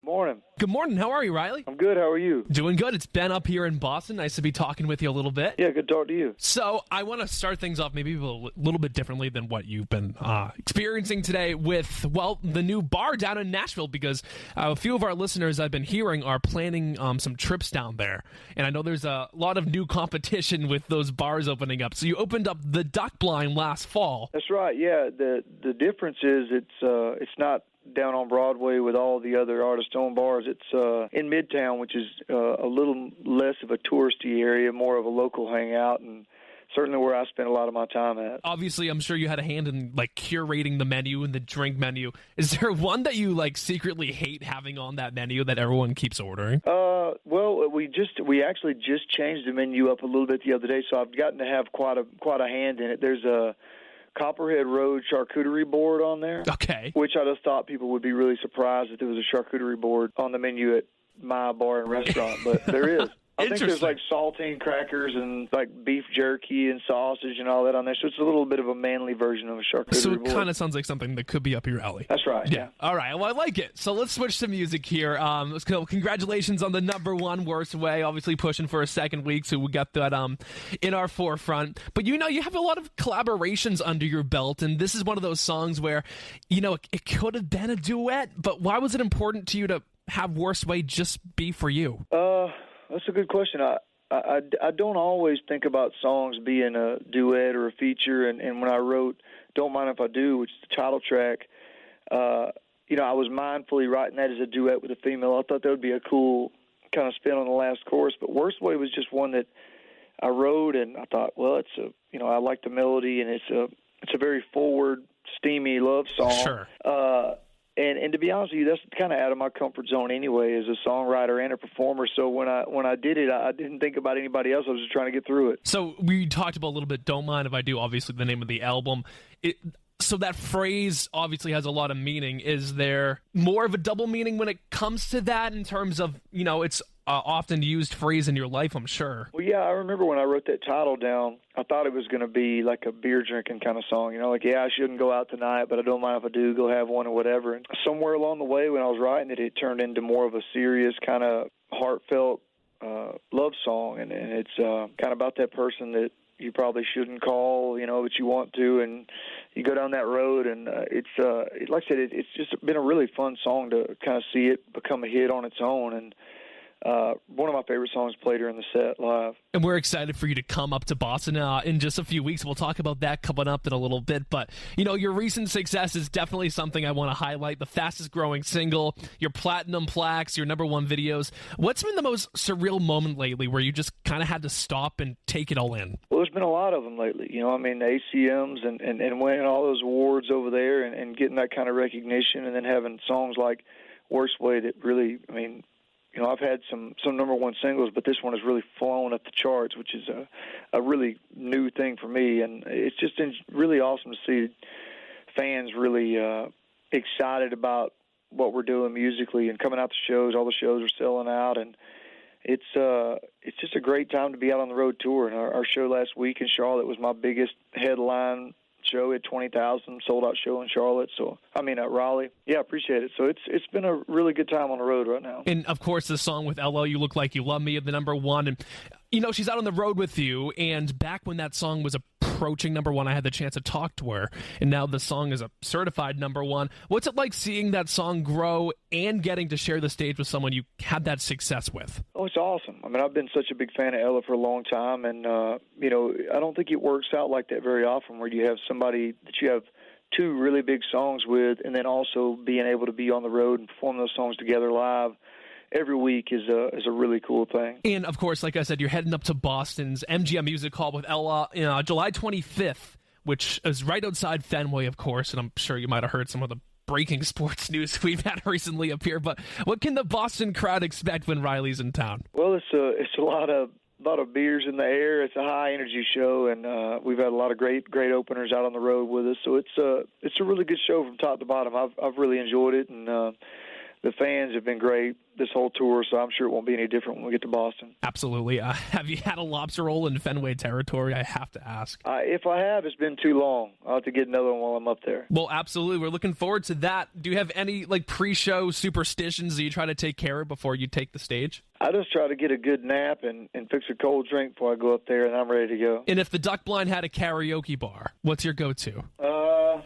Morning. Good morning. How are you, Riley? I'm good. How are you? Doing good. It's Ben up here in Boston. Nice to be talking with you a little bit. Yeah, good to talk to you. So I want to start things off maybe a little bit differently than what you've been experiencing today with, well, the new bar down in Nashville, because a few of our listeners I've been hearing are planning some trips down there. And I know there's a lot of new competition with those bars opening up. So you opened up the Duck Blind last fall. That's right. Yeah, the difference is it's not down on Broadway with all the other artist-owned bars. It's in Midtown, which is a little less of a touristy area, more of a local hangout, and certainly where I spend a lot of my time at. Obviously, I'm sure you had a hand in like curating the menu and the drink menu. Is there one that you like secretly hate having on that menu that everyone keeps ordering? Well, we actually just changed the menu up a little bit the other day, so I've gotten to have quite a hand in it. There's a Copperhead Road charcuterie board on there. Okay. Which I just thought people would be really surprised if there was a charcuterie board on the menu at my bar and restaurant, but there is. I think there's like saltine crackers and like beef jerky and sausage and all that on there. So it's a little bit of a manly version of a charcuterie board. So it kind of sounds like something that could be up your alley. That's right. Yeah. All right. Well, I like it. So let's switch to music here. Let's go. Congratulations on the #1 Worst Way. Obviously pushing for a second week, so we got that in our forefront. But you have a lot of collaborations under your belt, and this is one of those songs where it could have been a duet. But why was it important to you to have Worst Way just be for you? That's a good question. I don't always think about songs being a duet or a feature, and when I wrote Don't Mind If I Do, which is the title track, I was mindfully writing that as a duet with a female. I thought that would be a cool kind of spin on the last chorus, but Worst Way was just one that I wrote, and I thought, well, I like the melody, and it's a very forward, steamy love song. Sure. And to be honest with you, that's kind of out of my comfort zone anyway, as a songwriter and a performer. So when I did it, I didn't think about anybody else. I was just trying to get through it. So we talked about a little bit, Don't Mind If I Do, obviously the name of the album. So that phrase obviously has a lot of meaning. Is there more of a double meaning when it comes to that in terms of, it's often used phrase in your life, I'm sure? Well, yeah, I remember when I wrote that title down, I thought it was going to be like a beer drinking kind of song. I shouldn't go out tonight, but I don't mind if I do, go have one or whatever. And somewhere along the way when I was writing it, it turned into more of a serious kind of heartfelt love song. And it's kind of about that person that you probably shouldn't call, but you want to, and you go down that road, and it's like I said, it's just been a really fun song to kind of see it become a hit on its own, and one of my favorite songs played during the set live. And we're excited for you to come up to Boston in just a few weeks. We'll talk about that coming up in a little bit. But, your recent success is definitely something I want to highlight. The fastest growing single, your platinum plaques, your #1 videos. What's been the most surreal moment lately where you just kind of had to stop and take it all in? Well, there's been a lot of them lately. The ACMs and winning all those awards over there and getting that kind of recognition, and then having songs like Worst Way that really, I've had some #1 singles, but this one has really flown up the charts, which is a really new thing for me. And it's just been really awesome to see fans really excited about what we're doing musically and coming out to shows. All the shows are selling out, and it's just a great time to be out on the road tour. And our show last week in Charlotte was my biggest headline show at 20,000, sold-out show in Charlotte. At Raleigh. Yeah, appreciate it. So it's been a really good time on the road right now. And, of course, the song with Ella, You Look Like You Love Me, the #1. And, she's out on the road with you. And back when that song was approaching #1, I had the chance to talk to her. And now the song is a certified #1. What's it like seeing that song grow and getting to share the stage with someone you had that success with? Oh, it's awesome. I've been such a big fan of Ella for a long time. And, I don't think it works out like that very often, where you have somebody that you have two really big songs with, and then also being able to be on the road and perform those songs together live every week is a really cool thing. And, of course, like I said, you're heading up to Boston's MGM Music Hall with Ella July 25th, which is right outside Fenway, of course, and I'm sure you might have heard some of the breaking sports news we've had recently up here. But what can the Boston crowd expect when Riley's in town? Well, it's a lot of beers in the air. It's a high energy show, and we've had a lot of great openers out on the road with us. So it's a really good show from top to bottom. I've really enjoyed it, and the fans have been great this whole tour, so I'm sure it won't be any different when we get to Boston. Absolutely. Have you had a lobster roll in Fenway territory? I have to ask. If I have, it's been too long. I'll have to get another one while I'm up there. Well, absolutely. We're looking forward to that. Do you have any pre-show superstitions that you try to take care of before you take the stage? I just try to get a good nap and fix a cold drink before I go up there, and I'm ready to go. And if the Duck Blind had a karaoke bar, what's your go-to?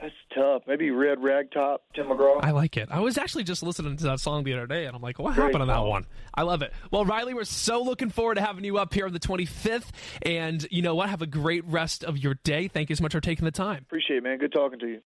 That's tough. Maybe Red Ragtop, Tim McGraw. I like it. I was actually just listening to that song the other day, and I'm like, what happened on that one? I love it. Well, Riley, we're so looking forward to having you up here on the 25th. And you know what? Have a great rest of your day. Thank you so much for taking the time. Appreciate it, man. Good talking to you.